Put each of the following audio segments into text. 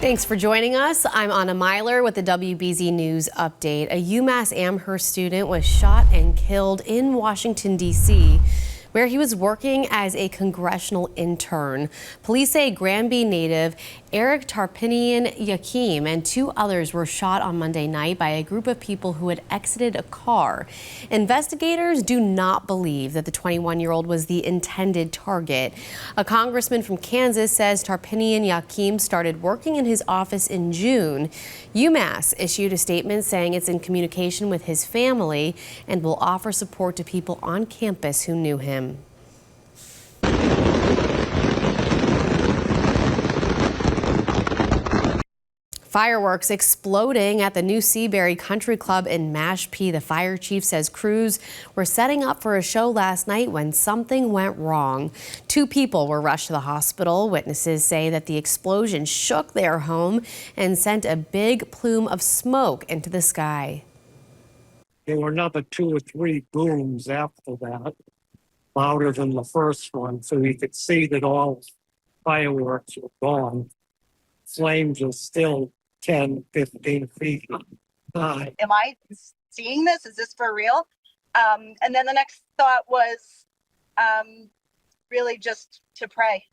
Thanks for joining us. I'm Anna Myler with the WBZ News Update. A UMass Amherst student was shot and killed in Washington, D.C., where he was working as a congressional intern. Police say Granby native Eric Tarpinian Yakim and two others were shot on Monday night by a group of people who had exited a car. Investigators do not believe that the 21-year-old was the intended target. A congressman from Kansas says Tarpinian Yakim started working in his office in June. UMass issued a statement saying it's in communication with his family and will offer support to people on campus who knew him. Fireworks exploding at the new Seabury Country Club in Mashpee. The fire chief says crews were setting up for a show last night when something went wrong. Two people were rushed to the hospital. Witnesses say that the explosion shook their home and sent a big plume of smoke into the sky. There were another 2 or 3 booms after that, louder than the first one, so you could see that all fireworks were gone. Flames are still 10, 15 feet high. Am I seeing this? Is this for real? And then the next thought was really just to pray.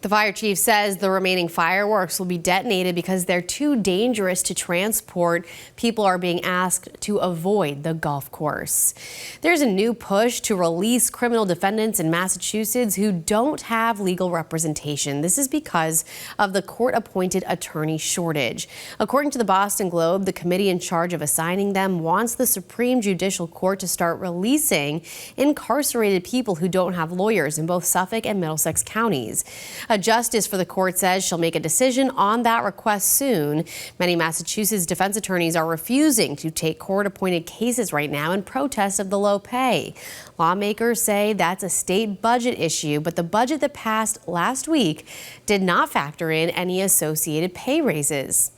The fire chief says the remaining fireworks will be detonated because they're too dangerous to transport. People are being asked to avoid the golf course. There's a new push to release criminal defendants in Massachusetts who don't have legal representation. This is because of the court-appointed attorney shortage. According to the Boston Globe, the committee in charge of assigning them wants the Supreme Judicial Court to start releasing incarcerated people who don't have lawyers in both Suffolk and Middlesex counties. A justice for the court says she'll make a decision on that request soon. Many Massachusetts defense attorneys are refusing to take court-appointed cases right now in protest of the low pay. Lawmakers say that's a state budget issue, but the budget that passed last week did not factor in any associated pay raises.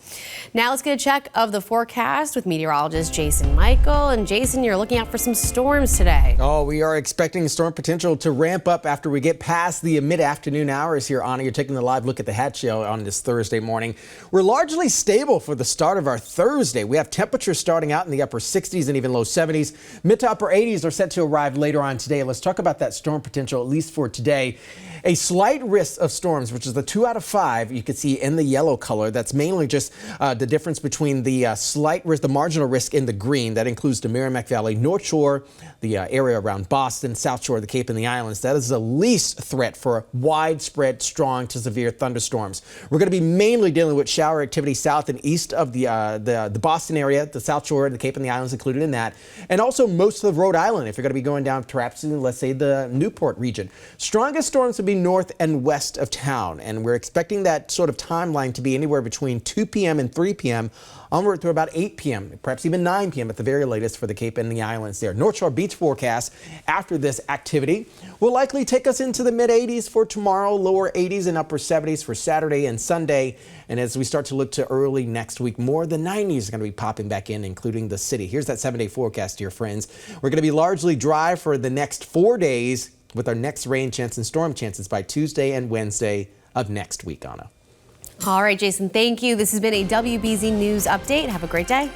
Now let's get a check of the forecast with meteorologist Jason Michael. And Jason, you're looking out for some storms today. Oh, we are expecting storm potential to ramp up after we get past the mid-afternoon hours here. Anna, you're taking a live look at the hat show on this Thursday morning. We're largely stable for the start of our Thursday. We have temperatures starting out in the upper 60s and even low 70s. Mid to upper 80s are set to arrive later on today. Let's talk about that storm potential, at least for today. A slight risk of storms, which is the 2 out of 5 you can see in the yellow color. That's mainly just the difference between the slight risk, the marginal risk in the green. That includes the Merrimack Valley, North Shore, the area around Boston, South Shore of the Cape and the Islands. That is the least threat for widespread, strong to severe thunderstorms. We're going to be mainly dealing with shower activity south and east of the Boston area, the South Shore, the Cape and the Islands included in that, and also most of Rhode Island if you're going to be going down perhaps in, let's say, the Newport region. Strongest storms will be north and west of town, and we're expecting that sort of timeline to be anywhere between 2 p.m. and 3 p.m. onward through about 8 p.m., perhaps even 9 p.m. at the very latest for the Cape and the Islands there. North Shore beach forecast after this activity will likely take us into the mid-80s for tomorrow, lower 80s and upper 70s for Saturday and Sunday. And as we start to look to early next week, more the 90s are going to be popping back in, including the city. Here's that 7-day forecast, dear friends. We're going to be largely dry for the next 4 days with our next rain chance and storm chances by Tuesday and Wednesday of next week, Anna. All right, Jason, thank you. This has been a WBZ News Update. Have a great day.